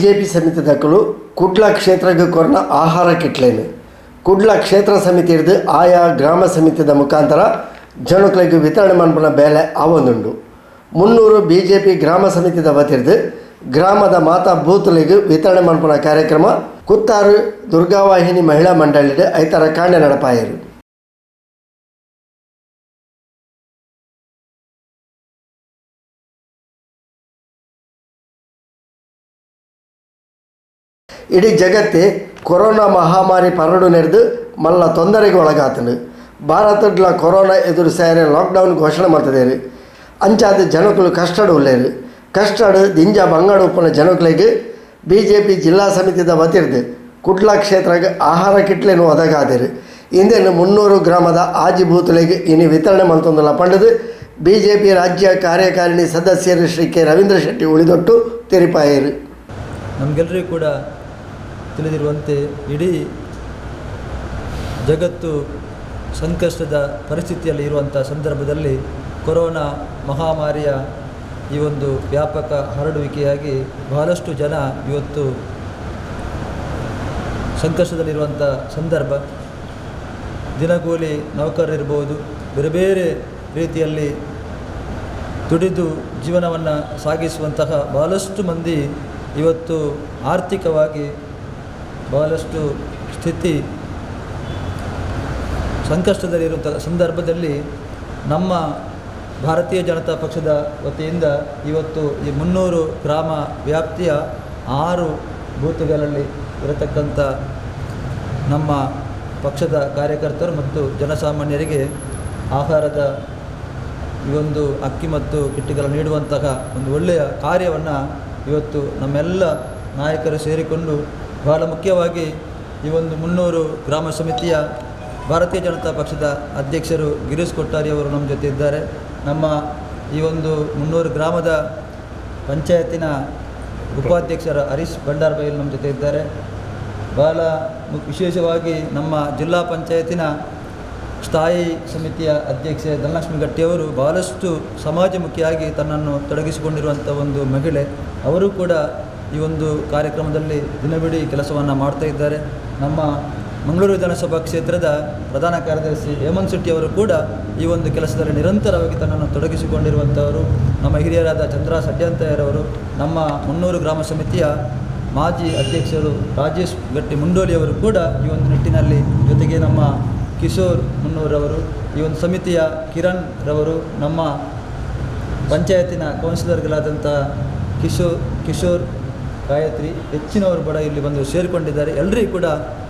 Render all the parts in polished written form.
BJP ಸಮಿತಿ ದಕ್ಕಲು ಕುಡ್ಲ ಕ್ಷೇತ್ರಕ್ಕೆ ಕೊರನ ಆಹಾರ ಕಿಟ್ಲೇನು ಕುಡ್ಲ ಕ್ಷೇತ್ರ ಸಮಿತಿ ಹಿಡಿದು ಆಯಾ ಗ್ರಾಮ ಸಮಿತಿದ ಮುಖಾಂತರ ಜನಗಳಿಗೆ ವಿತರಣೆ ಮಾಡ್ಬನ ಬೇಲೆ ಆವೊಂದುಂಡು 300 ಬಿಜೆಪಿ ಗ್ರಾಮ ಸಮಿತಿದ ವತಿರ್ದು ಗ್ರಾಮದ ಮಾತಾ ಬೂತ್ಗಳಿಗೆ ವಿತರಣೆ ಮಾಡ್ಬನ ಕಾರ್ಯಕ್ರಮ ಕುತ್ತಾರು ದುರ್ಗಾವಾಹಿನಿ ಮಹಿಳಾ ಮಂಡಳಿಡೆ ಐತರ ಕಾಂಡೆ ನಡಪಾಯರು. ಇಡೀ ಜಗತ್ತೇ ಕೊರೋನಾ ಮಹಾಮಾರಿ ಪರಡು ನೆರೆದು ಮಲ್ಲ ತೊಂದರೆಗೆ ಒಳಗಾತನು. ಭಾರತಡ್ಲ ಕೊರೋನಾ ಎದುರು ಸೇರಿ ಲಾಕ್ಡೌನ್ ಘೋಷಣೆ ಮಾಡ್ತಿದ್ದೇವೆ. ಅಂಚಾದ ಜನಗಳು ಕಷ್ಟಡು ಉಳ್ಳೇರು ಕಷ್ಟಡು ದಿಂಜ ಬಂಗಾಡು ಉಪ್ಪನ ಜನಗಳಿಗೆ ಬಿಜೆಪಿ ಜಿಲ್ಲಾ ಸಮಿತಿದ ವತಿರ್ದು ಕುಡ್ಲ ಕ್ಷೇತ್ರಕ್ಕೆ ಆಹಾರ ಕಿಟ್ಲೇನು ಒದಗಾದಿರು. ಇಂದೇನು 300 ಗ್ರಾಮದ ಆಜಿ ಬೂತ್ಗಳಿಗೆ ಇನ್ನು ವಿತರಣೆ ಮಂತೊಂದಲ್ಲ ಪಂಡದು ಬಿಜೆಪಿ ರಾಜ್ಯ ಕಾರ್ಯಕಾರಿಣಿ ಸದಸ್ಯರು ಶ್ರೀ ಕೆ ರವೀಂದ್ರ ಶೆಟ್ಟಿ ಉಳಿದೊಟ್ಟು ತೆರಿಪಾಯರು. ನಮಗೆಲ್ಲರಿಗೂ ಕೂಡ ತಿಳಿದಿರುವಂತೆ ಇಡೀ ಜಗತ್ತು ಸಂಕಷ್ಟದ ಪರಿಸ್ಥಿತಿಯಲ್ಲಿ ಇರುವಂಥ ಸಂದರ್ಭದಲ್ಲಿ ಕೊರೋನಾ ಮಹಾಮಾರಿಯ ಈ ಒಂದು ವ್ಯಾಪಕ ಹರಡುವಿಕೆಯಾಗಿ ಬಹಳಷ್ಟು ಜನ ಇವತ್ತು ಸಂಕಷ್ಟದಲ್ಲಿರುವಂಥ ಸಂದರ್ಭ. ದಿನಗೂಲಿ ನೌಕರರಿರ್ಬೋದು, ಬೇರೆ ಬೇರೆ ರೀತಿಯಲ್ಲಿ ದುಡಿದು ಜೀವನವನ್ನು ಸಾಗಿಸುವಂತಹ ಬಹಳಷ್ಟು ಮಂದಿ ಇವತ್ತು ಆರ್ಥಿಕವಾಗಿ ಬಹಳಷ್ಟು ಸ್ಥಿತಿ ಸಂಕಷ್ಟದಲ್ಲಿರುವಂಥ ಸಂದರ್ಭದಲ್ಲಿ ನಮ್ಮ ಭಾರತೀಯ ಜನತಾ ಪಕ್ಷದ ವತಿಯಿಂದ ಇವತ್ತು ಈ 300 ಗ್ರಾಮ ವ್ಯಾಪ್ತಿಯ 6 ಬೂತ್ಗಳಲ್ಲಿ ಇರತಕ್ಕಂಥ ನಮ್ಮ ಪಕ್ಷದ ಕಾರ್ಯಕರ್ತರು ಮತ್ತು ಜನಸಾಮಾನ್ಯರಿಗೆ ಆಹಾರದ ಈ ಒಂದು ಅಕ್ಕಿ ಮತ್ತು ಕಿಟ್ಗಳನ್ನು ನೀಡುವಂತಹ ಒಂದು ಒಳ್ಳೆಯ ಕಾರ್ಯವನ್ನು ಇವತ್ತು ನಮ್ಮೆಲ್ಲ ನಾಯಕರು ಸೇರಿಕೊಂಡು ಬಹಳ ಮುಖ್ಯವಾಗಿ ಈ ಒಂದು 300 ಗ್ರಾಮ ಸಮಿತಿಯ ಭಾರತೀಯ ಜನತಾ ಪಕ್ಷದ ಅಧ್ಯಕ್ಷರು ಗಿರೀಶ್ ಕೊಟ್ಟಾರಿ ಅವರು ನಮ್ಮ ಜೊತೆ ಇದ್ದಾರೆ. ನಮ್ಮ ಈ ಒಂದು 300 ಗ್ರಾಮದ ಪಂಚಾಯತಿನ ಉಪಾಧ್ಯಕ್ಷರ ಹರೀಶ್ ಭಂಡಾರಬೈಲ್ ನಮ್ಮ ಜೊತೆ ಇದ್ದಾರೆ. ಬಹಳ ವಿಶೇಷವಾಗಿ ನಮ್ಮ ಜಿಲ್ಲಾ ಪಂಚಾಯತಿನ ಸ್ಥಾಯಿ ಸಮಿತಿಯ ಅಧ್ಯಕ್ಷೆ ಧನಲಕ್ಷ್ಮಿ ಗಟ್ಟಿಯವರು ಬಹಳಷ್ಟು ಸಮಾಜಮುಖಿಯಾಗಿ ತನ್ನನ್ನು ತೊಡಗಿಸಿಕೊಂಡಿರುವಂಥ ಒಂದು ಮಹಿಳೆ. ಅವರು ಕೂಡ ಈ ಒಂದು ಕಾರ್ಯಕ್ರಮದಲ್ಲಿ ದಿನವಿಡೀ ಕೆಲಸವನ್ನು ಮಾಡ್ತಾ ಇದ್ದಾರೆ. ನಮ್ಮ ಮಂಗಳೂರು ವಿಧಾನಸಭಾ ಕ್ಷೇತ್ರದ ಪ್ರಧಾನ ಕಾರ್ಯದರ್ಶಿ ಹೇಮಂತ್ ಶೆಟ್ಟಿ ಅವರು ಕೂಡ ಈ ಒಂದು ಕೆಲಸದಲ್ಲಿ ನಿರಂತರವಾಗಿ ತನ್ನನ್ನು ತೊಡಗಿಸಿಕೊಂಡಿರುವಂಥವರು. ನಮ್ಮ ಹಿರಿಯರಾದ ಚಂದ್ರ ಸಡ್ಯಂತಯ್ಯರವರು, ನಮ್ಮ 300 ಗ್ರಾಮ ಸಮಿತಿಯ ಮಾಜಿ ಅಧ್ಯಕ್ಷರು ರಾಜೇಶ್ ಗಟ್ಟಿ ಮುಂಡೋಲಿಯವರು ಕೂಡ ಈ ಒಂದು ನಿಟ್ಟಿನಲ್ಲಿ, ಜೊತೆಗೆ ನಮ್ಮ ಕಿಶೋರ್ ಮುನ್ನೂರವರು, ಈ ಒಂದು ಸಮಿತಿಯ ಕಿರಣ್ ರವರು, ನಮ್ಮ ಪಂಚಾಯತಿನ ಕೌನ್ಸಿಲರ್ಗಳಾದಂಥ ಕಿಶೋರ್ ಗಾಯತ್ರಿ ಹೆಚ್ಚಿನವರು ಕೂಡ ಇಲ್ಲಿ ಬಂದು ಸೇರಿಕೊಂಡಿದ್ದಾರೆ. ಎಲ್ಲರಿಗೂ ಕೂಡ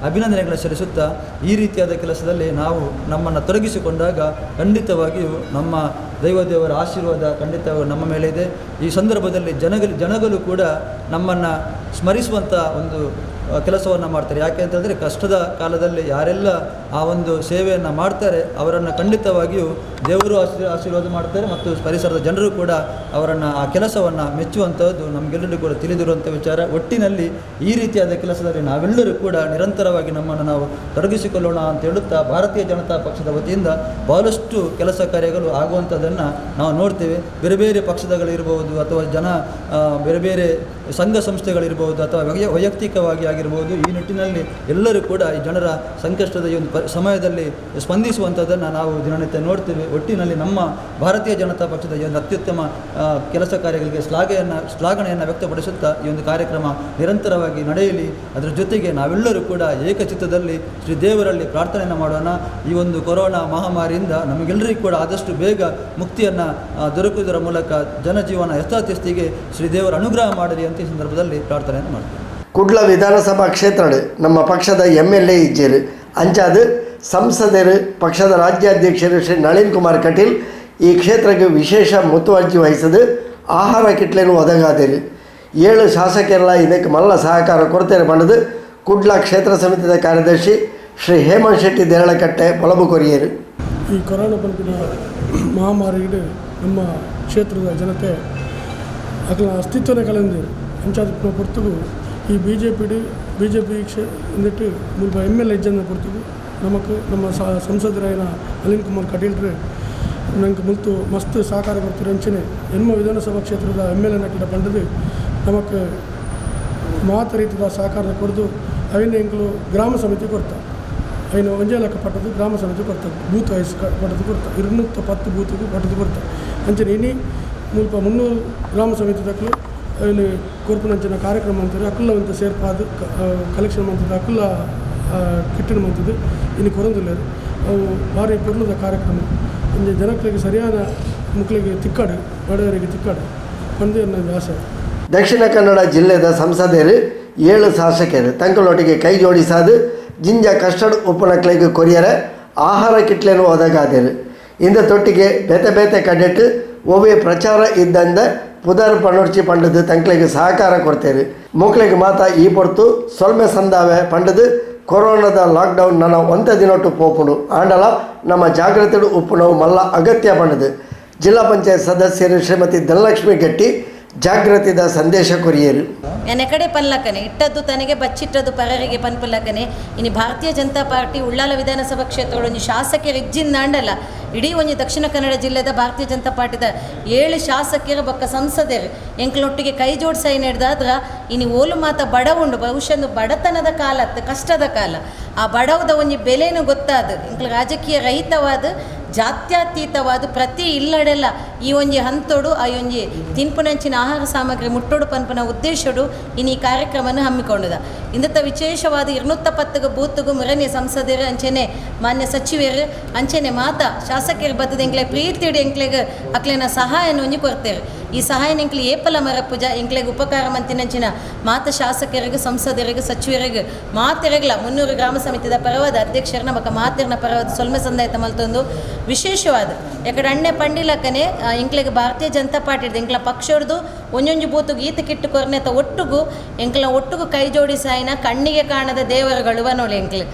ಅಭಿನಂದನೆಗಳನ್ನು ಸಲ್ಲಿಸುತ್ತಾ, ಈ ರೀತಿಯಾದ ಕೆಲಸದಲ್ಲಿ ನಾವು ನಮ್ಮನ್ನು ತೊಡಗಿಸಿಕೊಂಡಾಗ ಖಂಡಿತವಾಗಿಯೂ ನಮ್ಮ ದೈವದೇವರ ಆಶೀರ್ವಾದ ಖಂಡಿತವಾಗಿ ನಮ್ಮ ಮೇಲೆ ಇದೆ. ಈ ಸಂದರ್ಭದಲ್ಲಿ ಜನಗಳು ಕೂಡ ನಮ್ಮನ್ನು ಸ್ಮರಿಸುವಂಥ ಒಂದು ಕೆಲಸವನ್ನು ಮಾಡ್ತಾರೆ. ಯಾಕೆ ಅಂತಂದರೆ ಕಷ್ಟದ ಕಾಲದಲ್ಲಿ ಯಾರೆಲ್ಲ ಆ ಒಂದು ಸೇವೆಯನ್ನು ಮಾಡ್ತಾರೆ ಅವರನ್ನು ಖಂಡಿತವಾಗಿಯೂ ದೇವರು ಆಶೀರ್ವಾದ ಮಾಡ್ತಾರೆ ಮತ್ತು ಪರಿಸರದ ಜನರು ಕೂಡ ಅವರನ್ನು ಆ ಕೆಲಸವನ್ನು ಮೆಚ್ಚುವಂಥದ್ದು ನಮಗೆಲ್ಲರಿಗೂ ಕೂಡ ತಿಳಿದಿರುವಂಥ ವಿಚಾರ. ಒಟ್ಟಿನಲ್ಲಿ ಈ ರೀತಿಯಾದ ಕೆಲಸದಲ್ಲಿ ನಾವೆಲ್ಲರೂ ಕೂಡ ನಿರಂತರವಾಗಿ ನಮ್ಮನ್ನು ನಾವು ತೊಡಗಿಸಿಕೊಳ್ಳೋಣ ಅಂತ ಹೇಳುತ್ತಾ, ಭಾರತೀಯ ಜನತಾ ಪಕ್ಷದ ವತಿಯಿಂದ ಬಹಳಷ್ಟು ಕೆಲಸ ಕಾರ್ಯಗಳು ಆಗುವಂಥದ್ದನ್ನು ನಾವು ನೋಡ್ತೇವೆ. ಬೇರೆ ಬೇರೆ ಪಕ್ಷದಗಳಿರ್ಬೋದು ಅಥವಾ ಬೇರೆ ಬೇರೆ ಸಂಘ ಸಂಸ್ಥೆಗಳಿರ್ಬೋದು ಅಥವಾ ವೈಯಕ್ತಿಕವಾಗಿ ಆಗಿರ್ಬೋದು, ಈ ನಿಟ್ಟಿನಲ್ಲಿ ಎಲ್ಲರೂ ಕೂಡ ಈ ಜನರ ಸಂಕಷ್ಟದ ಈ ಒಂದು ಸಮಯದಲ್ಲಿ ಸ್ಪಂದಿಸುವಂಥದ್ದನ್ನು ನಾವು ದಿನನಿತ್ಯ ನೋಡ್ತೇವೆ. ಒಟ್ಟಿನಲ್ಲಿ ನಮ್ಮ ಭಾರತೀಯ ಜನತಾ ಪಕ್ಷದ ಈ ಒಂದು ಅತ್ಯುತ್ತಮ ಕೆಲಸ ಕಾರ್ಯಗಳಿಗೆ ಶ್ಲಾಘನೆಯನ್ನು ವ್ಯಕ್ತಪಡಿಸುತ್ತಾ ಈ ಒಂದು ಕಾರ್ಯಕ್ರಮ ನಿರಂತರವಾಗಿ ನಡೆಯಲಿ. ಅದರ ಜೊತೆಗೆ ನಾವೆಲ್ಲರೂ ಕೂಡ ಏಕಚಿತ್ತದಲ್ಲಿ ಶ್ರೀ ದೇವರಲ್ಲಿ ಪ್ರಾರ್ಥನೆಯನ್ನು ಮಾಡೋಣ. ಈ ಒಂದು ಕೊರೋನಾ ಮಹಾಮಾರಿಯಿಂದ ನಮಗೆಲ್ಲರಿಗೂ ಕೂಡ ಆದಷ್ಟು ಬೇಗ ಮುಕ್ತಿಯನ್ನು ದೊರಕುವುದರ ಮೂಲಕ ಜನಜೀವನ ಯಥಾಸ್ಥಿತಿಗೆ ಶ್ರೀ ದೇವರ ಅನುಗ್ರಹ ಮಾಡಲಿ ಅಂತ ಈ ಸಂದರ್ಭದಲ್ಲಿ ಪ್ರಾರ್ಥನೆಯನ್ನು ಮಾಡ್ತೀವಿ. ಕುಡ್ಲ ವಿಧಾನಸಭಾ ಕ್ಷೇತ್ರ ನಮ್ಮ ಪಕ್ಷದ MLA ಇಜ್ಜೇರು ಅಂಚಾದ ಸಂಸದರು ಪಕ್ಷದ ರಾಜ್ಯಾಧ್ಯಕ್ಷರು ಶ್ರೀ ನಳಿನ್ ಕುಮಾರ್ ಕಟೀಲ್ ಈ ಕ್ಷೇತ್ರಕ್ಕೆ ವಿಶೇಷ ಮುತುವರ್ಜಿ ವಹಿಸದು ಆಹಾರ ಕಿಟ್ಲೇನು ಒದಗಾದಿರು. 7 ಶಾಸಕರೆಲ್ಲ ಇದಕ್ಕೆ ಮಲ್ಲ ಸಹಕಾರ ಕೊರತೆ ಬಂದದು ಕುಡ್ಲ ಕ್ಷೇತ್ರ ಸಮಿತಿಯ ಕಾರ್ಯದರ್ಶಿ ಶ್ರೀ ಹೇಮಂತ್ ಶೆಟ್ಟಿ ದೇರಳಕಟ್ಟೆ ಪೊಲಬು ಕೊರಿಯರು. ಈ ಕೊರೋನಾ ಬಂದಿನ ಮಹಾಮಾರಿಗೆ ನಮ್ಮ ಕ್ಷೇತ್ರದ ಜನತೆ ಅಗಲ ಅಸ್ತಿತ್ವನೇ ಕಳೆದಿದೆ. ಅಂಚಾದ ಪೊರ್ತುಗು ಈ ಬಿಜೆಪಿ എന്നിട്ട് ಮುಲ್ಪ MLA ಇಜ್ಜನ್ನು ಪೊರ್ತುಗು ನಮಕ್ ನಮ್ಮ ಸಂಸದರಾಯನ ನಳಿನ್ ಕುಮಾರ್ ಕಟೀಲ್ರು ನಂಗೆ ಮುಲ್ತು ಮಸ್ತ್ ಸಹಕಾರ ಕೊಡ್ತಾರೆ ಅಂಚನೆ ವಿಧಾನಸಭಾ ಕ್ಷೇತ್ರದ MLA ನಕ್ಕಿಡ ಪಂಡದು ನಮಕ್ ಮಾತ ರೀತಿಯ ಸಹಕಾರ ಕೊಡ್ದು ಅವಿನ ಎಂಕಲು ಗ್ರಾಮ ಸಮಿತಿ ಕೊಡ್ತಾರೆ. ಅವಿನ ಒಂಜೇ ಲೆಕ್ಕ ಪಟ್ಟದು ಗ್ರಾಮ ಸಮಿತಿ ಕೊಡ್ತಾರೆ. ಬೂತ್ ವೈಸ್ ಪಟ್ಟದು ಕೊಡ್ತಾರೆ. 210 ಬೂತಿಗೂ ಪಟ್ಟದು ಕೊಡ್ತಾರೆ. ಅಂಚನೆ ಇನಿ ಮುಲ್ಪ 300 ಗ್ರಾಮ ಸಮಿತಿ ತಕ್ಕಲು ಅವಿನ ಕೊರ್ಪುನಂಚಿನ ಕಾರ್ಯಕ್ರಮ ಅಂತಾರೆ. ಅಕ್ಕುಲ್ಲವಂತ ಸೇರ್ಪಾದು ಕಲೆಕ್ಷನ್ ಮಾಡ್ತದೆ. ಅಕ್ಕುಲ್ಲ ಕಿಟ್ಟಿನ ಮಾಡ್ತದೆ. ಇನ್ನು ಕೊರಂದಿಲ್ಲರು ಅವು ಭಾರಿ ಪೊರ್ಲದ ಕಾರ್ಯಕ್ರಮ. ಇಂದು ಜನಗಳಿಗೆ ಸರಿಯಾದ ಮಕ್ಕಳಿಗೆ ತಿಕ್ಕಾಡು, ಬಡವರಿಗೆ ತಿಕ್ಕಾಡು ಒಂದೇ ಅನ್ನೋದು ಆಸೆ. ದಕ್ಷಿಣ ಕನ್ನಡ ಜಿಲ್ಲೆದ ಸಂಸದರು 7 ಶಾಸಕರು ತಂಗಳೊಟ್ಟಿಗೆ ಕೈ ಜೋಡಿಸಾದು ಜಿಂಜ ಕಷ್ಟಡ್ ಉಪನಕ್ಲಿಗೆ ಕೊರಿಯರೆ ಆಹಾರ ಕಿಟ್ಲೆಯನ್ನು ಒದಗಾದರು. ಇಂದ ತೊಟ್ಟಿಗೆ ಬೇತೆ ಬೇತೆ ಕಡೆಟ್ಟು ಒವ್ವೆ ಪ್ರಚಾರ ಇದ್ದಂದ ಪುದರ್ ಪಣೊಡ್ಚಿ ಪಂಡದು ತಂಕ್ಳಿಗೆ ಸಹಕಾರ ಕೊಡ್ತೇರು. ಮಕ್ಕಳಿಗೆ ಮಾತ ಈ ಪೊರ್ತು ಸೊಲ್ಮೆ ಸಂದಾವೆ ಪಂಡದು ಕೊರೋನಾದ ಲಾಕ್ಡೌನ್ ನನ್ನ ಒಂತೆ ದಿನೊಟ್ಟು ಪೋಪುಡು ಆಂಡಲ ನಮ್ಮ ಜಾಗ್ರತೆ ಉಪ್ಪುನವು ಮಲ್ಲ ಅಗತ್ಯ ಪಂಡದು. ಜಿಲ್ಲಾ ಪಂಚಾಯತ್ ಸದಸ್ಯರು ಶ್ರೀಮತಿ ಧನಲಕ್ಷ್ಮಿ ಗಟ್ಟಿ ಜಾಗೃತಿದ ಸಂದೇಶ ಕೊರಿಯರು. ಎನಕಡೆ ಪನ್ಲಕ್ಕನೆ ಇಟ್ಟದ್ದು ತನಗೆ ಬಚ್ಚಿಟ್ಟದ್ದು ಪರರಿಗೆ ಪನ್ಪುಲ್ಲಕ್ಕನೆ ಇನ್ನು ಭಾರತೀಯ ಜನತಾ ಪಾರ್ಟಿ ಉಳ್ಳಾಲ ವಿಧಾನಸಭಾ ಕ್ಷೇತ್ರಗಳು ಒಂದು ಶಾಸಕರು ಇಜ್ಜಿಂದಾಂಡಲ್ಲ ಇಡೀ ಒಂದು ದಕ್ಷಿಣ ಕನ್ನಡ ಜಿಲ್ಲೆದ ಭಾರತೀಯ ಜನತಾ ಪಾರ್ಟಿದ 7 ಶಾಸಕರು ಬೊಕ್ಕ ಸಂಸದರು ಎಂಕ್ಲೊಟ್ಟಿಗೆ ಕೈ ಜೋಡಿಸಿ ನಡೆದಾದ್ರೆ ಇನ್ನು ಓಲು ಮಾತ ಬಡವುಂಡು ಬಹುಶಃ ಬಡತನದ ಕಾಲ ಕಷ್ಟದ ಕಾಲ ಆ ಬಡವದ ಒಂದು ಬೆಲೆನೂ ಗೊತ್ತಾದ ಎಂಕ್ಲ ರಾಜಕೀಯ ರಹಿತವಾದ ಜಾತ್ಯತೀತವಾದ ಪ್ರತಿ ಇಲ್ಲಡೆಲ್ಲ ಈ ಒಂಜಿ ಹಂತೋಡು ಆ ಒಂಜಿ ತಿನ್ಪುನಂಚಿನ ಆಹಾರ ಸಾಮಗ್ರಿ ಮುಟ್ಟೋಡು ಪನ್ಪನ ಉದ್ದೇಶಡು ಇನ್ನು ಈ ಕಾರ್ಯಕ್ರಮವನ್ನು ಹಮ್ಮಿಕೊಂಡದ. ಇಂದತ್ತ ವಿಶೇಷವಾದ 210 ಬೂತ್ಗೂ ಮುರನೆ ಸಂಸದರು ಅಂಚೆನೆ ಮಾನ್ಯ ಸಚಿವರು ಅಂಚೆನೆ ಮಾತ ಶಾಸಕರು ಬತ್ತದ ಎಂಕ್ಲೆ ಪ್ರೀತಿಡು ಎಂಕ್ಲೆಗೆ ಅಕ್ಲೆನ ಸಹಾಯನ ಒಂಜಿ ಕೊಡ್ತೇವೆ. ಈ ಸಹಾಯನ ಎಂಕ್ಲೆ ಏಪಲ ಮರಪುಜ ಎಂಕ್ಲೆಗೆ ಉಪಕಾರ ಮಂತಿನಂಚಿನ ಮಾತ ಶಾಸಕರಿಗೆ ಸಂಸದರಿಗೆ ಸಚಿವರಿಗೆ ಮಾತಿರಗಲ 300 ಗ್ರಾಮ ಸಮಿತಿದ ಪರವಾದ ಅಧ್ಯಕ್ಷರನ್ನ ಬಕ ಮಾತಿರನ ಪರವಾದ ಸೊಲ್ಮೆ ಸಂದಾಯತ ಮಲ್ತೊಂದು ವಿಶೇಷವಾದ ಯಾಕಡೆ ಅಣ್ಣೆ ಪಂಡಿಲಕ್ಕನೆ ಎಂಕ್ಲೆಗೆ ಭಾರತೀಯ ಜನತಾ ಪಾರ್ಟಿ ಎಂಕ್ಲ ಪಕ್ಷದ್ದು ಒಂಜೊಂಜು ಬೂತುಗೂ ಈತ ಕಿಟ್ಟು ಕೊರ್ನೆತ ಒಟ್ಟುಗೂ ಎಂಕ್ಲ ಒಟ್ಟುಗೂ ಕೈ ಜೋಡಿಸಾಯಿನ ಕಣ್ಣಿಗೆ ಕಾಣದ ದೇವರುಗಳು ವನೋಳು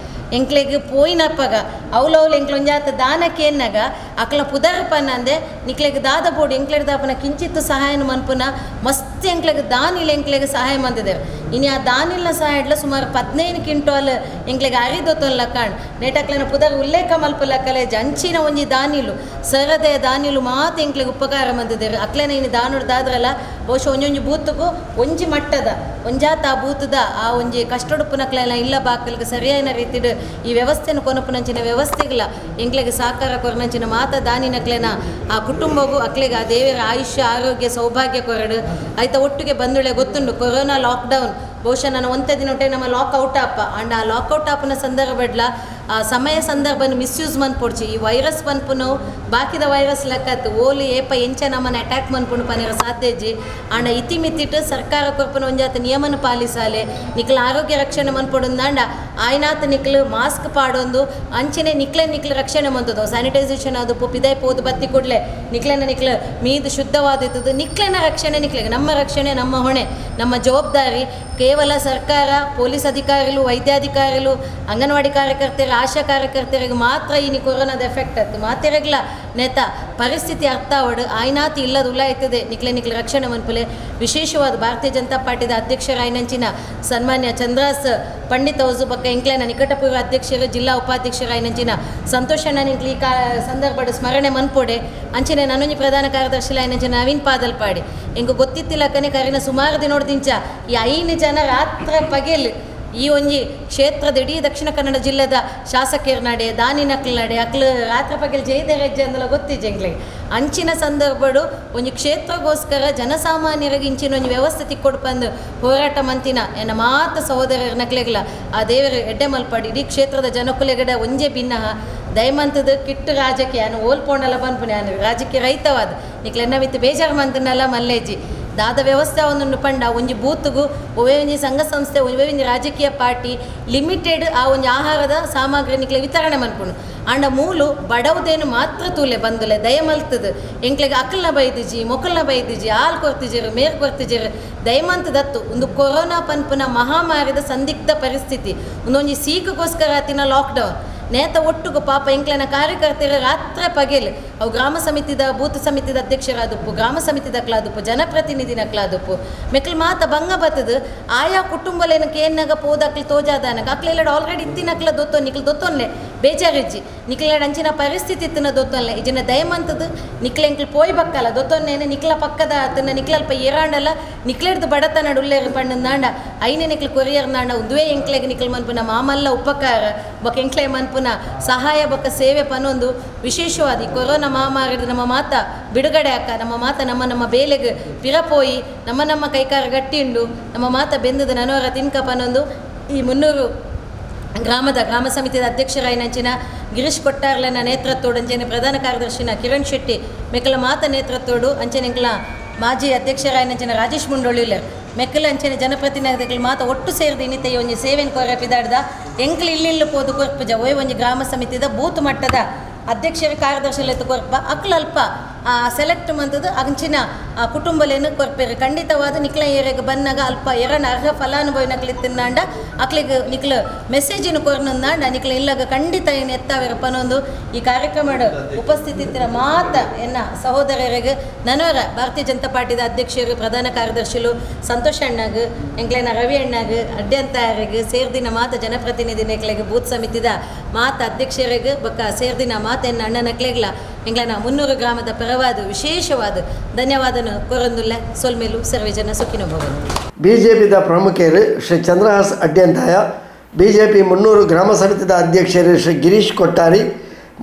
ಎಂಕ್ಲೆಗೆ ಪೋಯಿನಪ್ಪಗ ಅವಲವಲು ಎಂಕ್ಲೊಂಜಾತ ದಾನಕ್ಕೆ ಎನ್ನಾಗ ಅಕ್ಲ ಪುದರ್ಪನ ಅಂದೆ ನಿಕ್ಲೆಗೆ ದಾದ ಬೋಡು ಎಂಕ್ಲೆಗೆ ದಾಪನ ಕಿಂಚಿತ್ತು ಸಹಾಯನ ಮನ್ಪುನ ಮಸ್ತ್ ಎಂಕ್ಲೆಗೆ ದಾನಿಲ್ ಎಂಕ್ಲೆಗೆ ಸಹಾಯ ಮಂದಿದ್ದೇವೆ. ಇನ್ನು ಆ ದಾನಿಲ್ನ ಸಹಾಯ ಸುಮಾರು 15 ಕ್ವಿಂಟಾಲ್ ಎಂಕ್ಲೆಗೆ ಅರಿದೊತ್ತೊಲ್ಲ ಕಾಣ್ ನೇಟಕ್ಲೆನ ಪುದರ್ ಉಲ್ಲೇಖ ಮಲ್ಪಲಕ್ಕಲೆ ಜಂಚಿನ ಒಂಜಿ ದಾನಿಲು ಸರದೆಯ ದಾನಿಲು ಮಾತು ಎಂಕ್ಲೆಗೆ ಉಪಕಾರ ಮಂದಿದ್ದೇವೆ. ಅಕ್ಲೆನ ಇನ್ನು ದಾನೋಡ್ದಾದ್ರಲ್ಲ ಬಹುಶಃ ಒಂಜೊಂಜು ಬೂತುಗೂ ಒಂಜಿ ಮಟ್ಟದ ಒಂಜಾತ ಆ ಬೂತದ ಆ ಒಂಜಿ ಕಷ್ಟಡುಪ್ಪುನಕ್ಲೆಲ್ಲ ಇಲ್ಲ ಬಾಕಲ್ಗೆ ಸರಿಯಾದ ರೀತಿಡು ಈ ವ್ಯವಸ್ಥೆನ ಕೊನಪುನಂಚಿನ ವ್ಯವಸ್ಥೆಗಳ ಎಂಕ್ಲೆಗೆ ಸಹಕಾರ ಕೊರನಂಚಿನ ಮಾತ ದಾನಿನಕ್ಲೆನ ಆ ಕುಟುಂಬಗೂ ಅಕ್ಲೆಗೆ ಆ ದೇವರ ಆಯುಷ್ಯ ಆರೋಗ್ಯ ಸೌಭಾಗ್ಯ ಕೊರಡು ಆಯ್ತಾ ಒಟ್ಟಿಗೆ ಬಂದುಳೆ ಗೊತ್ತುಂಡು ಕೊರೋನಾ ಲಾಕ್ಡೌನ್ ಬಹುಶಃ ನಾನು ಒಂದೇ ದಿನೊಟ್ಟೆ ನಮ್ಮ ಲಾಕ್ಔಟ್ ಆಪ ಅಂಡ್ ಆ ಲಾಕ್ಔಟ್ ಆಪನ ಸಂದರ್ಭಡ್ಲ ಆ ಸಮಯ ಸಂದರ್ಭನ ಮಿಸ್ಯೂಸ್ ಮನ್ಪೊಡ್ಚಿ ಈ ವೈರಸ್ ಪನ್ಪುನವು ಬಾಕಿದ ವೈರಸ್ ಲೆಕ್ಕತ್ತು ಓಲಿ ಏಪ ಎಂಚ ನಮ್ಮನ್ನು ಅಟ್ಯಾಕ್ ಮನ್ಪುಣು ಪನಿರ ಸಾಧ್ಯಜಿ ಅಂಡ ಇತಿಮಿತ್ತಿಟ್ಟು ಸರ್ಕಾರ ಕೊರ್ಪನ ಒಂಜಾತ ನಿಯಮನ ಪಾಲಿಸಾಲೆ ನಿಕ್ಲ ಆರೋಗ್ಯ ರಕ್ಷಣೆ ಮನ್ಪೊಡುಂದಾಂಡ ಆಯ್ನಾತ ನಿಕ್ಲು ಮಾಸ್ಕ್ ಪಾಡೊಂದು ಅಂಚಿನ ನಿಕ್ಲೆ ರಕ್ಷಣೆ ಮಂತದ್ದು ಸ್ಯಾನಿಟೈಸೇಷನ್ ಅದು ಪಿದೈ ಪೋದು ಬತ್ತಿ ಕೊಡ್ಲೆ ನಿಕ್ಲು ಮೀದು ಶುದ್ಧವಾದಿದ್ದು ನಿಕ್ಲೆನ ರಕ್ಷಣೆ ನಿಕ್ಲೆಗೆ ನಮ್ಮ ರಕ್ಷಣೆ ನಮ್ಮ ಹೊಣೆ ನಮ್ಮ ಜವಾಬ್ದಾರಿ ಕೇವಲ ಸರ್ಕಾರ ಪೊಲೀಸ್ ಅಧಿಕಾರಿಗಳು ವೈದ್ಯಾಧಿಕಾರಿಗಳು ಅಂಗನವಾಡಿ ಕಾರ್ಯಕರ್ತರು ಆಶಾ ಕಾರ್ಯಕರ್ತರಿಗೆ ಮಾತ್ರ ಇನ್ನು ಕೊರೋನಾದ ಎಫೆಕ್ಟ್ ಆಯ್ತು ಮಾತಿರಗ್ಲ ನೇತ ಪರಿಸ್ಥಿತಿ ಅರ್ಥ ಅವಡು ಆಯ್ನಾತಿ ಇಲ್ಲದ ಉಲಾಯ್ತದೆ ನಿಕ್ಲೆ ರಕ್ಷಣೆ ಮನ್ಪುಲೆ ವಿಶೇಷವಾದ ಭಾರತೀಯ ಜನತಾ ಪಾರ್ಟಿದ ಅಧ್ಯಕ್ಷರಾಯ್ನಂಚಿನ ಸನ್ಮಾನ್ಯ ಚಂದ್ರಾಸ್ ಪಂಡಿತ್ ಹೌಸು ಬಕ್ಕ ಎಂಕ್ಲೆನ ನಿಕಟಪೂರ್ವ ಅಧ್ಯಕ್ಷರು ಜಿಲ್ಲಾ ಉಪಾಧ್ಯಕ್ಷರಾಯ್ನಂಚಿನ ಸಂತೋಷಣ್ಣ ನಿಕ್ಲಿ ಈ ಸಂದರ್ಭದ ಸ್ಮರಣೆ ಮನ್ಪೊಡೆ ಅಂಚನೆ ನನ್ನೊಂಜಿ ಪ್ರಧಾನ ಕಾರ್ಯದರ್ಶಿಲಾಯ್ನಂಚಿನ ನವೀನ್ ಪಾದಲ್ಪಾಡಿ ಎಂಗು ಗೊತ್ತಿತ್ತಿಲ್ಲಕ್ಕನೆ ಕರಿನ ಸುಮಾರು ದಿನೋಡ್ದಿಂಚ ಈ 5 ಜನ ರಾತ್ರ ಪಗೆಲ್ ಈ ಒಂಜಿ ಕ್ಷೇತ್ರದ ಇಡೀ ದಕ್ಷಿಣ ಕನ್ನಡ ಜಿಲ್ಲೆದ ಶಾಸಕರ ನಡೆ ದಾನಿನಕ್ಲ ನಡೆ ಅಕ್ಲು ರಾತ್ರ ಪಗೆಲ್ ಜೈದೆ ಹೆಜ್ಜೆ ಅಂದಲ್ಲ ಗೊತ್ತಿಜ್ಜೆ ಎಂಗ್ಲಿಗೆ ಅಂಚಿನ ಸಂದರ್ಭಡು ಒಂಜಿ ಕ್ಷೇತ್ರಗೋಸ್ಕರ ಜನಸಾಮಾನ್ಯರಿಗೆ ಇಂಚಿನ ಒಂಜಿ ವ್ಯವಸ್ಥೆ ತಿಕ್ಕೊಡು ಬಂದು ಹೋರಾಟ ಮಂತಿನ ಎನ್ನ ಮಾತ ಸಹೋದರರ ನಕ್ಲೆಗ್ಲ ಆ ದೇವರು ಎಡ್ಡೆ ಮಲ್ಪಾಡಿ ಇಡೀ ಕ್ಷೇತ್ರದ ಜನಕುಲೆಗಡ ಒಂಜೆ ಭಿನ್ನ ದಯಮಂತದ ಕಿಟ್ಟು ರಾಜಕೀಯ ನಾನು ಓಲ್ಪೋಂಡಲ್ಲ ಬಂದ್ಪುನೆ ನಾನು ರಾಜಕೀಯ ರಹಿತವಾದ ನಿಕ್ಲೆನ್ನವಿತ್ತು ಬೇಜಾರು ಮಂತನಲ್ಲ ಮಲ್ಲೇಜಿ ದಾದ ವ್ಯವಸ್ಥೆ ಒಂದೊಂದು ಪಂಡ ಒಂಜಿ ಬೂತ್ಗೂ ಒವೇ ಒಂಜಿ ಸಂಘ ಸಂಸ್ಥೆ ಒವೇ ಒಂಜಿ ರಾಜಕೀಯ ಪಾರ್ಟಿ ಲಿಮಿಟೆಡ್ ಆ ಒಂಜಿ ಆಹಾರದ ಸಾಮಗ್ರಿ ನಿಕ್ಲೆ ವಿತರಣೆ ಮನ್ಪುಣು ಅಂಡ ಮೂಲು ಬಡವದೇನು ಮಾತ್ರ ತೂಲೆ ಬಂದುಲೆ ದಯಮಲ್ತದ ಎಂಕ್ಲೆಗೆ ಅಕ್ಕಲ್ನ ಬೈದಿಜಿ ಮೊಕಲ್ನ ಬೈದಿಜಿ ಹಾಲು ಕೊರ್ತಿಜೀರು ಮೇರ್ ಕೊರ್ತಿಜೀರು ದಯಮಂತದತ್ತು ಒಂದು ಕೊರೋನಾ ಪನ್ಪುನ ಮಹಾಮಾರಿದ ಸಂದಿಗ್ಧ ಪರಿಸ್ಥಿತಿ ಒಂದೊಂಜಿ ಸೀಕಗೋಸ್ಕರ ಆತಿನ ಲಾಕ್ಡೌನ್ ನೇತ ಒಟ್ಟುಗು ಪಾಪ ಎಂಕ್ಲನ ಕಾರ್ಯಕರ್ತರ ರಾತ್ರ ಪಗೆಲ್ ಅವು ಗ್ರಾಮ ಸಮಿತಿದ ಬೂತ್ ಸಮಿತಿದ ಅಧ್ಯಕ್ಷರಾದಪ್ಪು ಗ್ರಾಮ ಸಮಿತಿದಕ್ಲಾದಪ್ಪು ಜನಪ್ರತಿನಿಧಿನಕ್ಲಾದಪ್ಪು ಮೆಕ್ಲು ಮಾತ ಭಂಗ ಬತ್ತದು ಆಯಾ ಕುಟುಂಬಲೇನಕ್ಕೆ ಏನಾಗ ಪೋದಕ್ಲಿ ತೋಜಾದಾನಗ ಅಕ್ಲೆಲ್ಲ ಆಲ್ರೆಡಿ ಇತ್ತಿನಕ್ಲ ದೊತ್ತೋ ನಿಕ್ಲು ದೊತ್ತೊನ್ಲೆ ಬೇಜಾರಿಜ್ಜಿ ನಿಕ್ಲೆಡ್ ಅಂಚಿನ ಪರಿಸ್ಥಿತಿ ಇತ್ತಿನ ದೊತ್ತೊನ್ಲೆ ಇಜಿನ ದಯಮಂತದ್ದು ನಿಕ್ಲೆಂಕ್ಲು ಪೋಯ್ ಬಕ್ಕಲ್ಲ ದೊತ್ತೊನ್ನೇನೆ ನಿಕ್ಲ ಪಕ್ಕದ ಆತನ ನಿಕ್ಲಲ್ಪ ಏರಾಂಡಲ್ಲ ನಿಕ್ಲೆಡ್ದು ಬಡತನ ಉಳ್ಳೇರು ಪಣ್ಣಂದಾಂಡ ಐನೆ ನಿಕ್ಲು ಕೊರಿಯರ್ ನಾಂಡ ಉದ್ವೇ ಎಂಕ್ಲೆಗೆ ನಿಕ್ಲು ಮನ್ಪುನ ಮಾಮಲ್ಲ ಉಪಕಾರ ಬೊಕ ಎಂಕ್ಲೆ ಮನ್ಪುನ ಸಹಾಯ ಬೊಕ ಸೇವೆ ಪನ್ನೊಂದು ವಿಶೇಷವಾದ ಈ ಕೊರೋನಾ ಮಹಾಮಾರಿದ ನಮ್ಮ ಮಾತ ಬಿಡುಗಡೆ ಆಕ ನಮ್ಮ ಮಾತ ನಮ್ಮ ಬೇಲೆಗೆ ಪಿರಪೋಯಿ ನಮ್ಮ ಕೈಕಾರ ಗಟ್ಟಿಂಡು ನಮ್ಮ ಮಾತ ಬೆಂದದ ನನವರ ತಿನ್ಕ ಪನ್ನೊಂದು ಈ 300 ಗ್ರಾಮ ಸಮಿತಿಯ ಅಧ್ಯಕ್ಷರಾಯಿನಂಚಿನ ಗಿರೀಶ್ ಕೊಟ್ಟಾರ್ಲನ ನೇತೃತ್ವಡು ಅಂಚನೆ ಪ್ರಧಾನ ಕಾರ್ಯದರ್ಶಿನ ಕಿರಣ್ ಶೆಟ್ಟಿ ಮೆಕ್ಕಲ ಮಾತ ನೇತೃತ್ವಡು ಅಂಚನೆಂಕ್ಲ ಮಾಜಿ ಅಧ್ಯಕ್ಷರಾಯಿನಂಚಿನ ರಾಜೇಶ್ ಮುಂಡೊಳ್ಳಿಲ್ಲರ್ ಮೆಕ್ಕಲ ಅಂಚನೆ ಜನಪ್ರತಿನಿಧಿಗಳು ಮಾತ ಒಟ್ಟು ಸೇರಿದ ಇನ್ನಿತ ಒಂಜಿ ಸೇವೆನ್ ಕೊರಪಿದಾಡ್ದ ಎಂಕ್ಲು ಇಲ್ಲಿಲ್ಲು ಪೋದು ಕೊರ್ಪುಜ ಒಯ್ ಒಂಜಿ ಗ್ರಾಮ ಸಮಿತಿದ ಬೂತ್ ಮಟ್ಟದ ಅಧ್ಯಕ್ಷರ ಕಾರ್ಯದರ್ಶಿಲೆತ್ತು ಕೊರ್ಪ ಅಕ್ಲಲ್ಪ ಸೆಲೆಕ್ಟ್ ಮಂತದ್ದು ಅಂಚಿನ ಕುಟುಂಬಲೇನು ಕೊರ್ಪೇರು ಖಂಡಿತವಾದ ನಿಕ್ಲ ಏರೆಗೆ ಬಂದಾಗ ಅಲ್ಪ ಎರನ ಅರ್ಹ ಫಲಾನುಭವಿ ನಕ್ಲಿತ್ತಿನಾಂಡ ಅಕ್ಲಿಗೆ ನಿಕ್ಲು ಮೆಸೇಜಿನ ಕೊರ್ನಂದಾಂಡ ನಿಕ್ಲ ಇಲ್ಲಾಗ ಖಂಡಿತ ಏನು ಎತ್ತಾವಿರ ಪನೊಂದು ಈ ಕಾರ್ಯಕ್ರಮದ ಉಪಸ್ಥಿತಿತ್ತಿನ ಮಾತ ಎನ್ನ ಸಹೋದರರಿಗೆ ನನವರ ಭಾರತೀಯ ಜನತಾ ಪಾರ್ಟಿದ ಅಧ್ಯಕ್ಷರು ಪ್ರಧಾನ ಕಾರ್ಯದರ್ಶಿಲು ಸಂತೋಷ್ ಅಣ್ಣಾಗ ಎಂಕ್ಲೇನ ರವಿ ಅಣ್ಣಾಗ ಅಡ್ಡಂತಾರಿಗೆ ಸೇರ್ದಿನ ಮಾತ ಜನಪ್ರತಿನಿಧಿ ನೆಕ್ಲೆಗೆ ಬೂತ್ ಸಮಿತಿದ ಮಾತ ಅಧ್ಯಕ್ಷರಿಗೆ ಬೊಕ್ಕ ಸೇರ್ದಿನ ಮಾತ ಎನ್ನ ಅಣ್ಣನಕ್ಲೆಗ್ಲ ಎಂಗ್ಲನ 300 ಗ್ರಾಮದ ಪರವಾದ ವಿಶೇಷವಾದ ಧನ್ಯವಾದನ ಕೊರೊಂದುಲ್ಲ ಸೊಲ್ಮೇಲು ಸರ್ವೇ ಜನ ಸುಖಿನೋ ಭವನು. ಬಿಜೆಪಿದ ಪ್ರಮುಖರು ಶ್ರೀ ಚಂದ್ರಹಾಸ್ ಅಡ್ಯಂತಾಯ, ಬಿಜೆಪಿ 300 ಗ್ರಾಮ ಸಮಿತಿದ ಅಧ್ಯಕ್ಷರು ಶ್ರೀ ಗಿರೀಶ್ ಕೊಟ್ಟಾರಿ,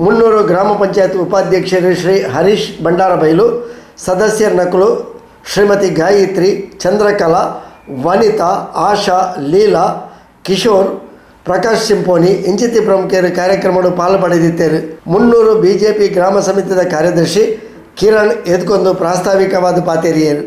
300 ಗ್ರಾಮ ಪಂಚಾಯತ್ ಉಪಾಧ್ಯಕ್ಷರು ಶ್ರೀ ಹರೀಶ್ ಬಂಡಾರಬೈಲು, ಸದಸ್ಯರ ನಕಲು ಶ್ರೀಮತಿ ಗಾಯತ್ರಿ, ಚಂದ್ರಕಲಾ, ವನಿತಾ, ಆಶಾ, ಲೀಲಾ, ಕಿಶೋರ್, ಪ್ರಕಾಶ್ ಸಿಂಪೋನಿ ಇಂಚಿತಿ ಪ್ರಮುಖರು ಕಾರ್ಯಕ್ರಮಗಳು ಪಾಲ್ಪಡೆದಿದ್ದರು. 300 ಬಿಜೆಪಿ ಗ್ರಾಮ ಸಮಿತಿಯ ಕಾರ್ಯದರ್ಶಿ ಕಿರಣ್ ಎದ್ಕೊಂಡು ಪ್ರಾಸ್ತಾವಿಕವಾದ ಪಾತೇರಿಯರು.